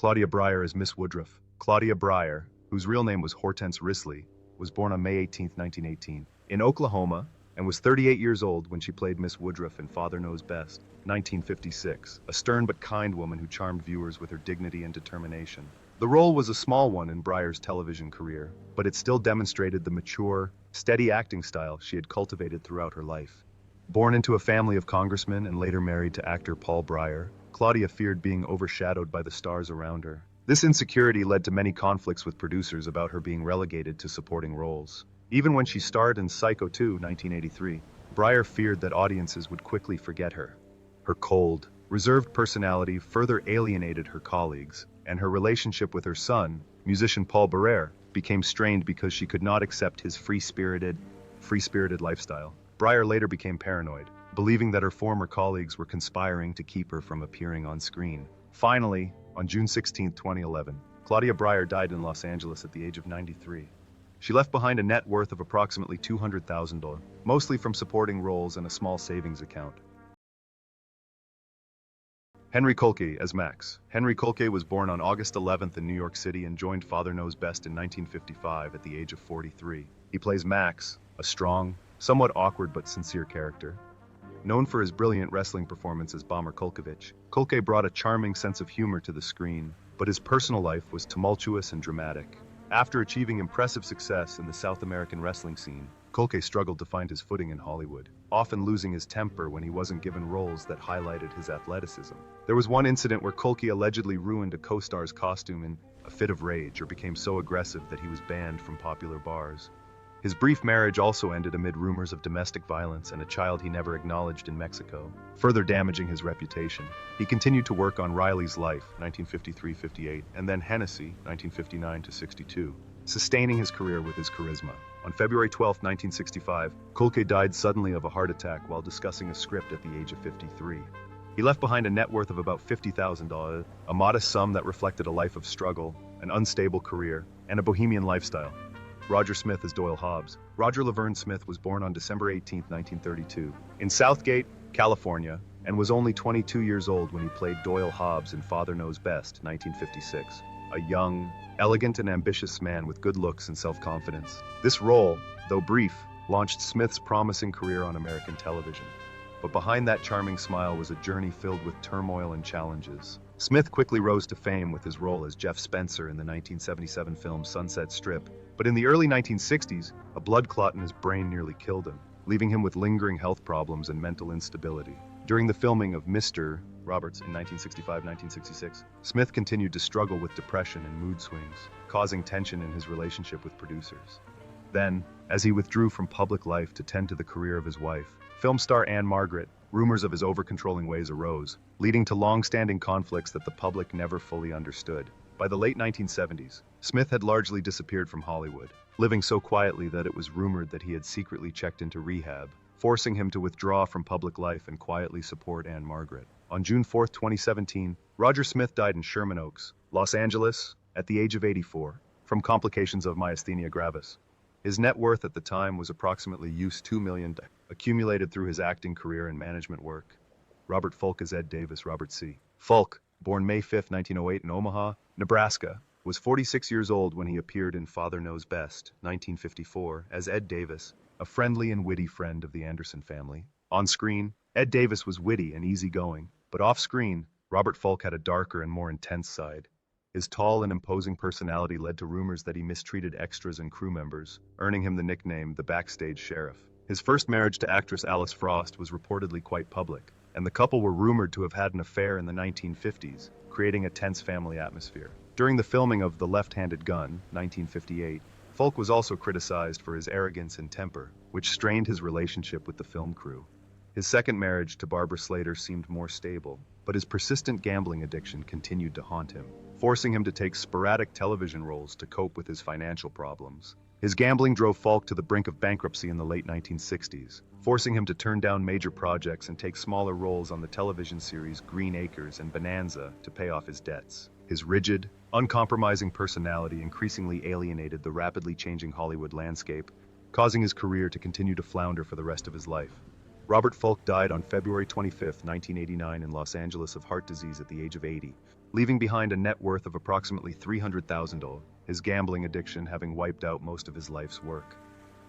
Claudia Brier as Miss Woodruff. Claudia Brier, whose real name was Hortense Risley, was born on May 18, 1918, in Oklahoma, and was 38 years old when she played Miss Woodruff in Father Knows Best, 1956, a stern but kind woman who charmed viewers with her dignity and determination. The role was a small one in Brier's television career, but it still demonstrated the mature, steady acting style she had cultivated throughout her life. Born into a family of congressmen and later married to actor Paul Brier, Claudia feared being overshadowed by the stars around her. This insecurity led to many conflicts with producers about her being relegated to supporting roles. Even when she starred in Psycho 2, 1983, Brier feared that audiences would quickly forget her. Her cold, reserved personality further alienated her colleagues, and her relationship with her son, musician Paul Brier, became strained because she could not accept his free-spirited lifestyle. Brier later became paranoid, believing that her former colleagues were conspiring to keep her from appearing on screen. Finally, on June 16, 2011, Claudia Brier died in Los Angeles at the age of 93. She left behind a net worth of approximately $200,000, mostly from supporting roles and a small savings account. Henry Kolk as Max. Henry Kolk was born on August 11th in New York City and joined Father Knows Best in 1955 at the age of 43. He plays Max, a strong, somewhat awkward but sincere character. Known for his brilliant wrestling performance as Bomber Kolkovich, Kolk brought a charming sense of humor to the screen, but his personal life was tumultuous and dramatic. After achieving impressive success in the South American wrestling scene, Kolk struggled to find his footing in Hollywood, often losing his temper when he wasn't given roles that highlighted his athleticism. There was one incident where Kolk allegedly ruined a co-star's costume in a fit of rage or became so aggressive that he was banned from popular bars. His brief marriage also ended amid rumors of domestic violence and a child he never acknowledged in Mexico, further damaging his reputation. He continued to work on Riley's Life, 1953-58, and then Hennessy, 1959-62, sustaining his career with his charisma. On February 12, 1965, Kolk died suddenly of a heart attack while discussing a script at the age of 53. He left behind a net worth of about $50,000, a modest sum that reflected a life of struggle, an unstable career, and a bohemian lifestyle. Roger Smith as Doyle Hobbs. Roger Laverne Smith was born on December 18, 1932, in Southgate, California, and was only 22 years old when he played Doyle Hobbs in Father Knows Best, 1956. A young, elegant and ambitious man with good looks and self-confidence. This role, though brief, launched Smith's promising career on American television. But behind that charming smile was a journey filled with turmoil and challenges. Smith quickly rose to fame with his role as Jeff Spencer in the 1977 film Sunset Strip, but in the early 1960s, a blood clot in his brain nearly killed him, leaving him with lingering health problems and mental instability. During the filming of Mr. Roberts in 1965-1966, Smith continued to struggle with depression and mood swings, causing tension in his relationship with producers. Then, as he withdrew from public life to tend to the career of his wife, film star Anne Margaret, rumors of his over-controlling ways arose, leading to long-standing conflicts that the public never fully understood. By the late 1970s, Smith had largely disappeared from Hollywood, living so quietly that it was rumored that he had secretly checked into rehab, forcing him to withdraw from public life and quietly support Anne Margaret. On June 4, 2017, Roger Smith died in Sherman Oaks, Los Angeles, at the age of 84, from complications of myasthenia gravis. His net worth at the time was approximately $2 million, accumulated through his acting career and management work. Robert Fulk as Ed Davis. Robert C. Fulk, born May 5, 1908 in Omaha, Nebraska, was 46 years old when he appeared in Father Knows Best, 1954, as Ed Davis, a friendly and witty friend of the Anderson family. On screen, Ed Davis was witty and easygoing, but off-screen, Robert Fulk had a darker and more intense side. His tall and imposing personality led to rumors that he mistreated extras and crew members, earning him the nickname the Backstage Sheriff. His first marriage to actress Alice Frost was reportedly quite public, and the couple were rumored to have had an affair in the 1950s, creating a tense family atmosphere. During the filming of The Left-Handed Gun, 1958, Fulk was also criticized for his arrogance and temper, which strained his relationship with the film crew. His second marriage to Barbara Slater seemed more stable, but his persistent gambling addiction continued to haunt him, forcing him to take sporadic television roles to cope with his financial problems. His gambling drove Fulk to the brink of bankruptcy in the late 1960s, forcing him to turn down major projects and take smaller roles on the television series Green Acres and Bonanza to pay off his debts. His rigid, uncompromising personality increasingly alienated the rapidly changing Hollywood landscape, causing his career to continue to flounder for the rest of his life. Robert Fulk died on February 25, 1989 in Los Angeles of heart disease at the age of 80, leaving behind a net worth of approximately $300,000, his gambling addiction having wiped out most of his life's work.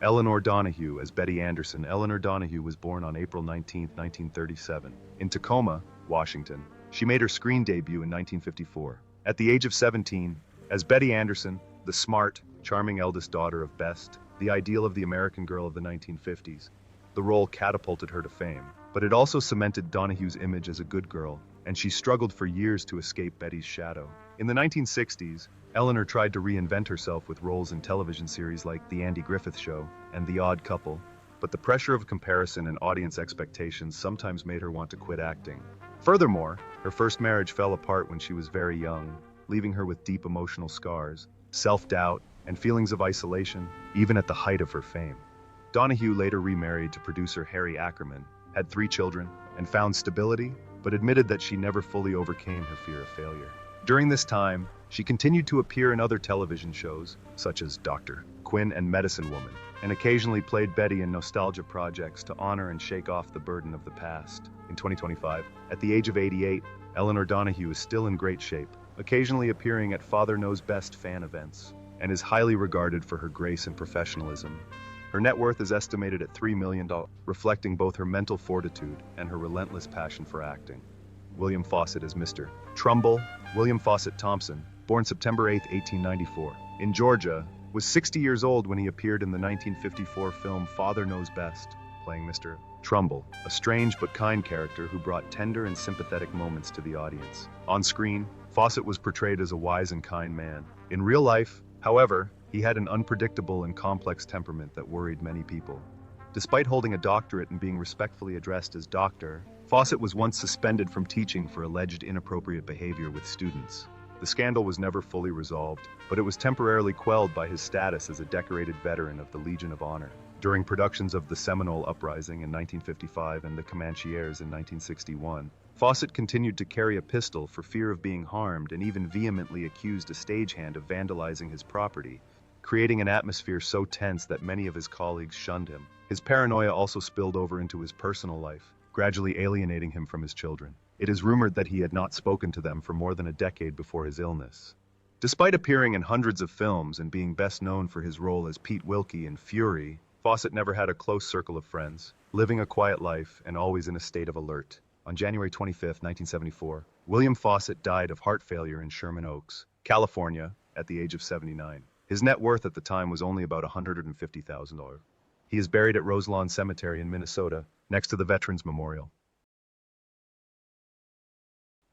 Eleanor Donahghue as Betty Anderson. Eleanor Donahghue was born on April 19, 1937, in Tacoma, Washington. She made her screen debut in 1954. At the age of 17, as Betty Anderson, the smart, charming eldest daughter of Best, the ideal of the American girl of the 1950s, the role catapulted her to fame. But it also cemented Donaghue's image as a good girl, and she struggled for years to escape Betty's shadow. In the 1960s, Eleanor tried to reinvent herself with roles in television series like The Andy Griffith Show and The Odd Couple, but the pressure of comparison and audience expectations sometimes made her want to quit acting. Furthermore, her first marriage fell apart when she was very young, leaving her with deep emotional scars, self-doubt, and feelings of isolation, even at the height of her fame. Donahghue later remarried to producer Harry Ackerman, had 3 children, and found stability, but admitted that she never fully overcame her fear of failure. During this time, she continued to appear in other television shows, such as Dr. Quinn and Medicine Woman, and occasionally played Betty in nostalgia projects to honor and shake off the burden of the past. In 2025, at the age of 88, Eleanor Donahghue is still in great shape, occasionally appearing at Father Knows Best fan events, and is highly regarded for her grace and professionalism. Her net worth is estimated at $3 million, reflecting both her mental fortitude and her relentless passion for acting. William Faucet as Mr. Trumbull. William Faucet Thompson, born September 8, 1894, in Georgia, was 60 years old when he appeared in the 1954 film Father Knows Best, playing Mr. Trumbull, a strange but kind character who brought tender and sympathetic moments to the audience. On screen, Faucet was portrayed as a wise and kind man. In real life, however, he had an unpredictable and complex temperament that worried many people. Despite holding a doctorate and being respectfully addressed as Doctor, Faucet was once suspended from teaching for alleged inappropriate behavior with students. The scandal was never fully resolved, but it was temporarily quelled by his status as a decorated veteran of the Legion of Honor. During productions of the Seminole Uprising in 1955 and the Comancheers in 1961, Faucet continued to carry a pistol for fear of being harmed and even vehemently accused a stagehand of vandalizing his property, creating an atmosphere so tense that many of his colleagues shunned him. His paranoia also spilled over into his personal life, gradually alienating him from his children. It is rumored that he had not spoken to them for more than a decade before his illness. Despite appearing in hundreds of films and being best known for his role as Pete Wilkie in Fury, Faucet never had a close circle of friends, living a quiet life and always in a state of alert. On January 25, 1974, William Faucet died of heart failure in Sherman Oaks, California, at the age of 79. His net worth at the time was only about $150,000. He is buried at Roselawn Cemetery in Minnesota, next to the Veterans Memorial.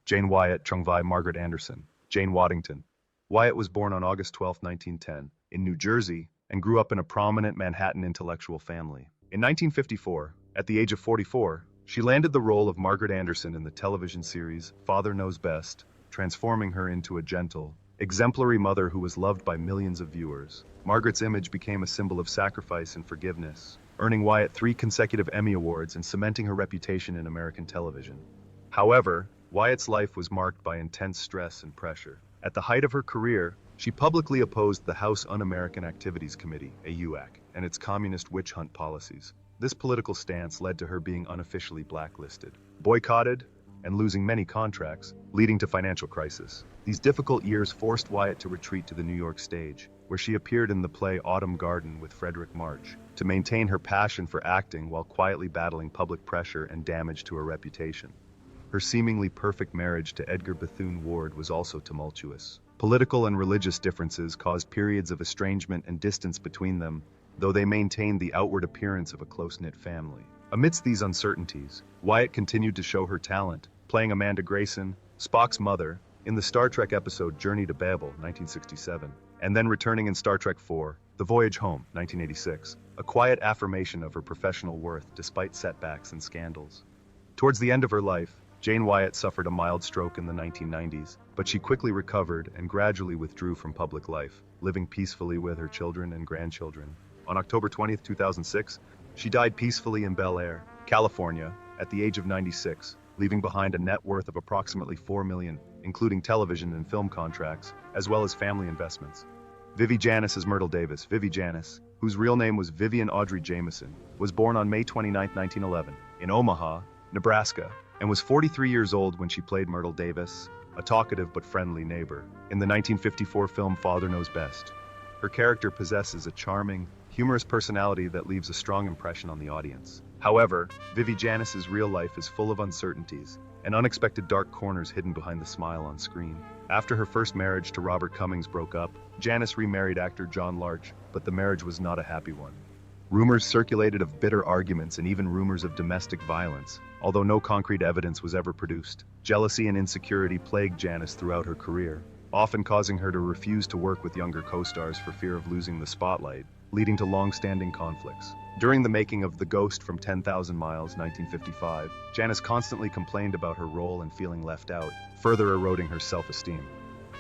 Jane Wyatt Trungvi Margaret Anderson. Jane Waddington. Wyatt was born on August 12, 1910, in New Jersey, and grew up in a prominent Manhattan intellectual family. In 1954, at the age of 44, she landed the role of Margaret Anderson in the television series Father Knows Best, transforming her into a gentle, exemplary mother who was loved by millions of viewers. Margaret's image became a symbol of sacrifice and forgiveness, earning Wyatt 3 consecutive Emmy Awards and cementing her reputation in American television. However, Wyatt's life was marked by intense stress and pressure. At the height of her career, she publicly opposed the House Un-American Activities Committee, AUAC, and its communist witch hunt policies. This political stance led to her being unofficially blacklisted, boycotted, and losing many contracts, leading to financial crisis. These difficult years forced Wyatt to retreat to the New York stage, where she appeared in the play Autumn Garden with Frederick March, to maintain her passion for acting while quietly battling public pressure and damage to her reputation. Her seemingly perfect marriage to Edgar Bethune-Ward was also tumultuous. Political and religious differences caused periods of estrangement and distance between them, though they maintained the outward appearance of a close-knit family. Amidst these uncertainties, Wyatt continued to show her talent, playing Amanda Grayson, Spock's mother, in the Star Trek episode Journey to Babel, 1967, and then returning in Star Trek IV, The Voyage Home, 1986, a quiet affirmation of her professional worth despite setbacks and scandals. Towards the end of her life, Jane Wyatt suffered a mild stroke in the 1990s, but she quickly recovered and gradually withdrew from public life, living peacefully with her children and grandchildren. On October 20, 2006, she died peacefully in Bel Air, California, at the age of 96, leaving behind a net worth of approximately $4 million, including television and film contracts, as well as family investments. Vivy Janice is Myrtle Davis. Vivy Janice, whose real name was Vivian Audrey Jameson, was born on May 29, 1911, in Omaha, Nebraska, and was 43 years old when she played Myrtle Davis, a talkative but friendly neighbor, in the 1954 film Father Knows Best. Her character possesses a charming, humorous personality that leaves a strong impression on the audience. However, Vivy Janice's real life is full of uncertainties and unexpected dark corners hidden behind the smile on screen. After her first marriage to Robert Cummings broke up, Janice remarried actor John Larch, but the marriage was not a happy one. Rumors circulated of bitter arguments and even rumors of domestic violence, although no concrete evidence was ever produced. Jealousy and insecurity plagued Janice throughout her career, often causing her to refuse to work with younger co-stars for fear of losing the spotlight, leading to long-standing conflicts. During the making of The Ghost from 10,000 Miles, 1955, Janice constantly complained about her role and feeling left out, further eroding her self-esteem.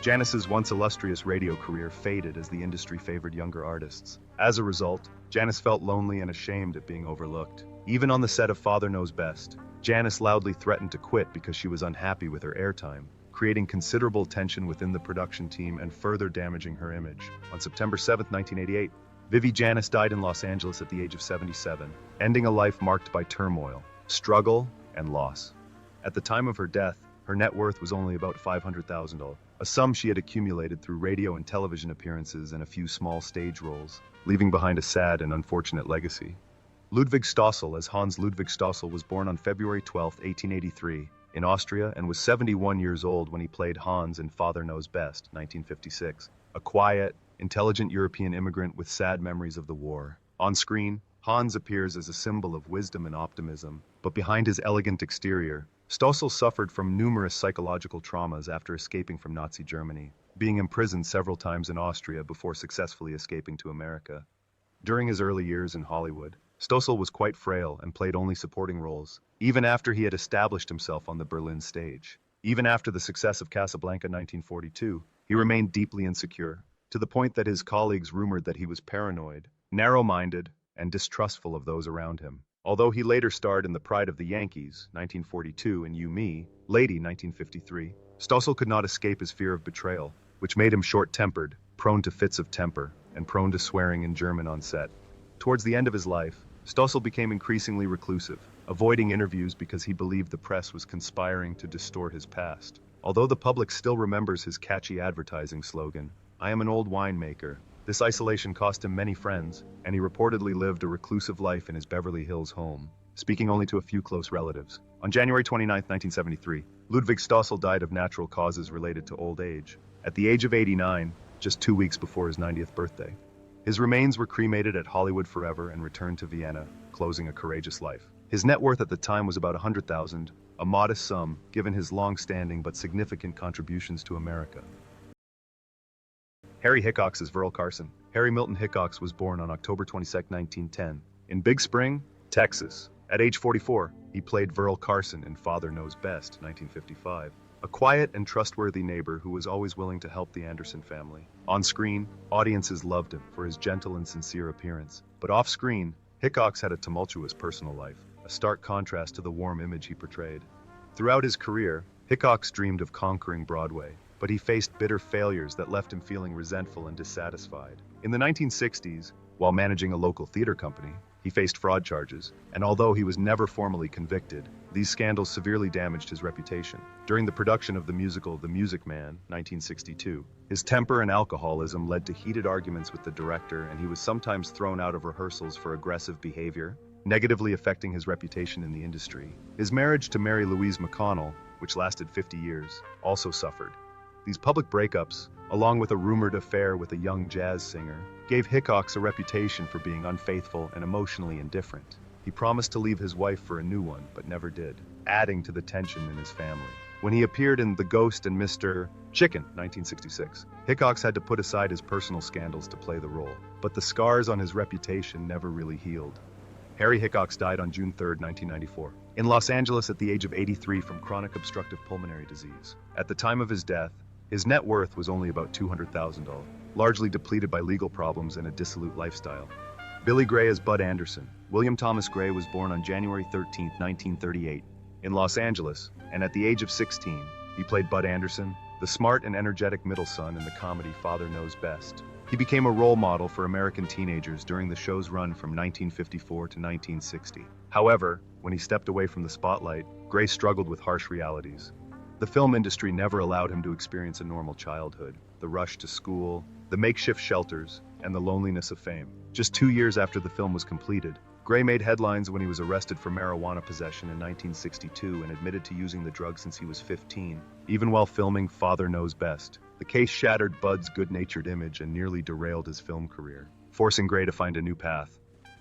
Janice's once illustrious radio career faded as the industry favored younger artists. As a result, Janice felt lonely and ashamed at being overlooked. Even on the set of Father Knows Best, Janice loudly threatened to quit because she was unhappy with her airtime, creating considerable tension within the production team and further damaging her image. On September 7, 1988, Vivy Janice died in Los Angeles at the age of 77, ending a life marked by turmoil, struggle, and loss. At the time of her death, her net worth was only about $500,000, a sum she had accumulated through radio and television appearances and a few small stage roles, leaving behind a sad and unfortunate legacy. Ludvig Staceil, as Hans Ludvig Staceil, was born on February 12, 1883, in Austria, and was 71 years old when he played Hans in Father Knows Best, 1956, a quiet, intelligent European immigrant with sad memories of the war. On screen, Hans appears as a symbol of wisdom and optimism, but behind his elegant exterior, Staceil suffered from numerous psychological traumas after escaping from Nazi Germany, being imprisoned several times in Austria before successfully escaping to America. During his early years in Hollywood, Staceil was quite frail and played only supporting roles, even after he had established himself on the Berlin stage. Even after the success of Casablanca 1942, he remained deeply insecure, to the point that his colleagues rumored that he was paranoid, narrow-minded, and distrustful of those around him. Although he later starred in The Pride of the Yankees, 1942, and You Me, Lady, 1953, Staceil could not escape his fear of betrayal, which made him short-tempered, prone to fits of temper, and prone to swearing in German on set. Towards the end of his life, Staceil became increasingly reclusive, avoiding interviews because he believed the press was conspiring to distort his past. Although the public still remembers his catchy advertising slogan, "I am an old winemaker," this isolation cost him many friends, and he reportedly lived a reclusive life in his Beverly Hills home, speaking only to a few close relatives. On January 29, 1973, Ludvig Staceil died of natural causes related to old age, at the age of 89, just 2 weeks before his 90th birthday. His remains were cremated at Hollywood Forever and returned to Vienna, closing a courageous life. His net worth at the time was about $100,000, a modest sum given his long-standing but significant contributions to America. Harry Hickox is Verl Carson. Harry Milton Hickox was born on October 22, 1910, in Big Spring, Texas. At age 44, he played Verl Carson in Father Knows Best, 1955, a quiet and trustworthy neighbor who was always willing to help the Anderson family. On screen, audiences loved him for his gentle and sincere appearance, but off-screen, Hickox had a tumultuous personal life, a stark contrast to the warm image he portrayed. Throughout his career, Hickox dreamed of conquering Broadway, but he faced bitter failures that left him feeling resentful and dissatisfied. In the 1960s, while managing a local theater company, he faced fraud charges, and although he was never formally convicted, these scandals severely damaged his reputation. During the production of the musical The Music Man, 1962, his temper and alcoholism led to heated arguments with the director, and he was sometimes thrown out of rehearsals for aggressive behavior, negatively affecting his reputation in the industry. His marriage to Mary Louise McConnell, which lasted 50 years, also suffered. These public breakups, along with a rumored affair with a young jazz singer, gave Hickox a reputation for being unfaithful and emotionally indifferent. He promised to leave his wife for a new one, but never did, adding to the tension in his family. When he appeared in The Ghost and Mr. Chicken, 1966, Hickox had to put aside his personal scandals to play the role, but the scars on his reputation never really healed. Harry Hickox died on June 3, 1994, in Los Angeles at the age of 83 from chronic obstructive pulmonary disease. At the time of his death, his net worth was only about $200,000, largely depleted by legal problems and a dissolute lifestyle. Billy Gray as Bud Anderson. William Thomas Gray was born on January 13, 1938, in Los Angeles, and at the age of 16, he played Bud Anderson, the smart and energetic middle son in the comedy Father Knows Best. He became a role model for American teenagers during the show's run from 1954 to 1960. However, when he stepped away from the spotlight, Gray struggled with harsh realities. The film industry never allowed him to experience a normal childhood, the rush to school, the makeshift shelters, and the loneliness of fame. Just 2 years after the film was completed, Gray made headlines when he was arrested for marijuana possession in 1962 and admitted to using the drug since he was 15, even while filming Father Knows Best. The case shattered Bud's good-natured image and nearly derailed his film career, forcing Gray to find a new path.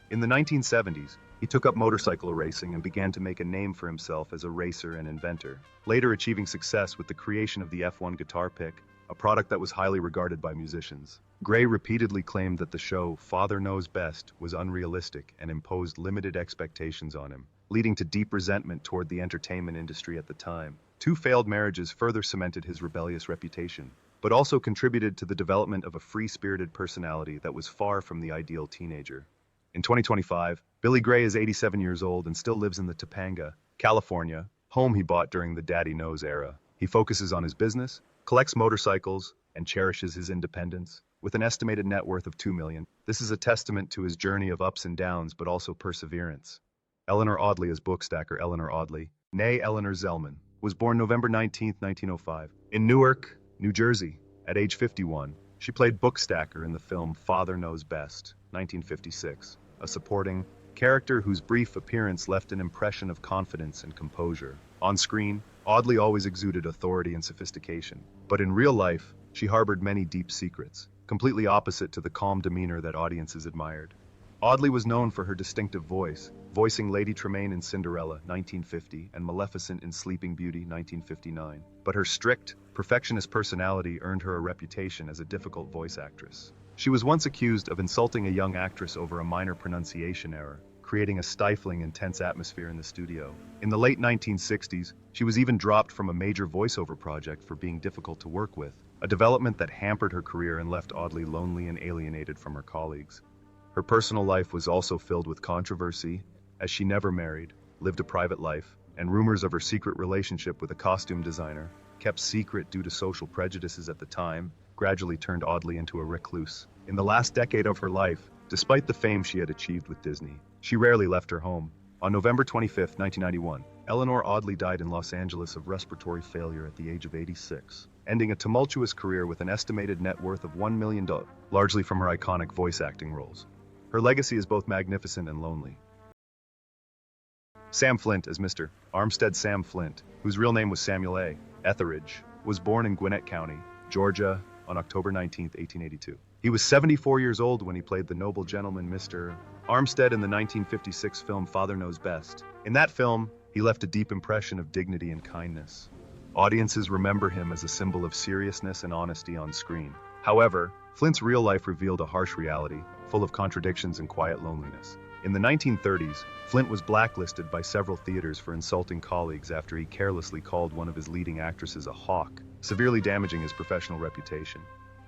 In the 1970s, he took up motorcycle racing and began to make a name for himself as a racer and inventor, later achieving success with the creation of the F1 guitar pick, a product that was highly regarded by musicians. Gray repeatedly claimed that the show Father Knows Best was unrealistic and imposed limited expectations on him, leading to deep resentment toward the entertainment industry at the time. 2 failed marriages further cemented his rebellious reputation, but also contributed to the development of a free-spirited personality that was far from the ideal teenager. In 2025, Billy Gray is 87 years old and still lives in the Topanga, California, home he bought during the Daddy Knows era. He focuses on his business, collects motorcycles, and cherishes his independence. With an estimated net worth of $2 million, this is a testament to his journey of ups and downs, but also perseverance. Eleanor Oddley is bookstacker Eleanor Oddley, née Eleanor Zellman, was born November 19, 1905, in Newark, New Jersey. At age 51, she played bookstacker in the film Father Knows Best, 1956, a supporting character whose brief appearance left an impression of confidence and composure. On screen, Oddley always exuded authority and sophistication, but in real life, she harbored many deep secrets, completely opposite to the calm demeanor that audiences admired. Oddley was known for her distinctive voice, voicing Lady Tremaine in Cinderella, 1950, and Maleficent in Sleeping Beauty, 1959. But her strict, perfectionist personality earned her a reputation as a difficult voice actress. She was once accused of insulting a young actress over a minor pronunciation error, creating a stifling, intense atmosphere in the studio. In the late 1960s, she was even dropped from a major voiceover project for being difficult to work with, a development that hampered her career and left Oddley lonely and alienated from her colleagues. Her personal life was also filled with controversy, as she never married, lived a private life, and rumors of her secret relationship with a costume designer, kept secret due to social prejudices at the time, gradually turned Oddley into a recluse. In the last decade of her life, despite the fame she had achieved with Disney, she rarely left her home. On November 25, 1991, Eleanor Oddley died in Los Angeles of respiratory failure at the age of 86, ending a tumultuous career with an estimated net worth of $1 million, largely from her iconic voice acting roles. Her legacy is both magnificent and lonely. Sam Flint as Mr. Armstead Sam Flint, whose real name was Samuel A. Etheridge, was born in Gwinnett County, Georgia, on October 19, 1882. He was 74 years old when he played the noble gentleman Mr. Armstead in the 1956 film Father Knows Best. In that film, he left a deep impression of dignity and kindness. Audiences remember him as a symbol of seriousness and honesty on screen. However, Flint's real life revealed a harsh reality, full of contradictions and quiet loneliness. In the 1930s, Flint was blacklisted by several theaters for insulting colleagues after he carelessly called one of his leading actresses a hawk, severely damaging his professional reputation.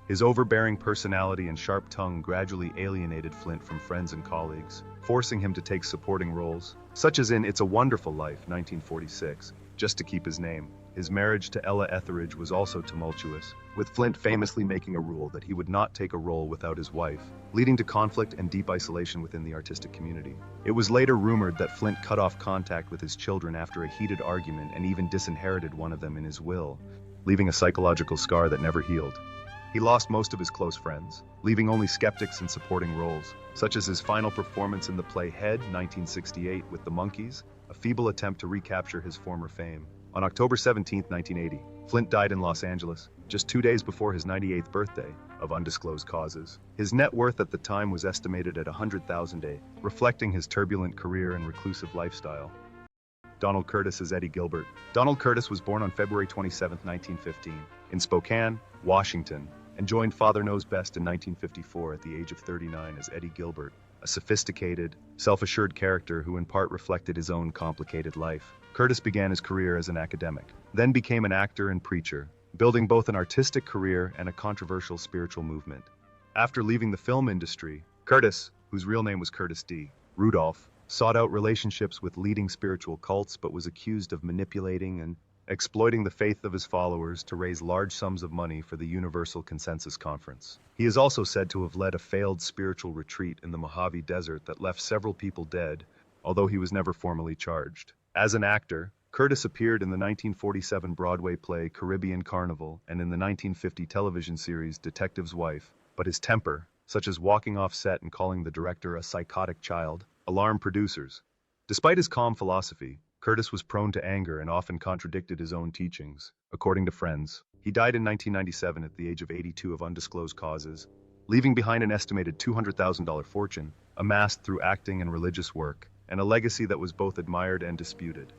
His overbearing personality and sharp tongue gradually alienated Flint from friends and colleagues, forcing him to take supporting roles, such as in It's a Wonderful Life, 1946, just to keep his name. His marriage to Ella Etheridge was also tumultuous, with Flint famously making a rule that he would not take a role without his wife, leading to conflict and deep isolation within the artistic community. It was later rumored that Flint cut off contact with his children after a heated argument and even disinherited one of them in his will, leaving a psychological scar that never healed. He lost most of his close friends, leaving only skeptics in supporting roles, such as his final performance in the play Head, 1968, with the Monkees, a feeble attempt to recapture his former fame. On October 17, 1980, Flint died in Los Angeles, just 2 days before his 98th birthday, of undisclosed causes. His net worth at the time was estimated at $100,000, reflecting his turbulent career and reclusive lifestyle. Donald Curtis as Eddie Gilbert. Donald Curtis was born on February 27, 1915, in Spokane, Washington, and joined Father Knows Best in 1954 at the age of 39 as Eddie Gilbert, a sophisticated, self-assured character who in part reflected his own complicated life. Curtis began his career as an academic, then became an actor and preacher, building both an artistic career and a controversial spiritual movement. After leaving the film industry, Curtis, whose real name was Curtis D. Rudolph, sought out relationships with leading spiritual cults but was accused of manipulating and exploiting the faith of his followers to raise large sums of money for the Universal Consensus Conference. He is also said to have led a failed spiritual retreat in the Mojave Desert that left several people dead, although he was never formally charged. As an actor, Curtis appeared in the 1947 Broadway play Caribbean Carnival and in the 1950 television series Detective's Wife, but his temper, such as walking off set and calling the director a psychotic child, alarmed producers. Despite his calm philosophy, Curtis was prone to anger and often contradicted his own teachings. According to friends, he died in 1997 at the age of 82 of undisclosed causes, leaving behind an estimated $200,000 fortune, amassed through acting and religious work, and a legacy that was both admired and disputed.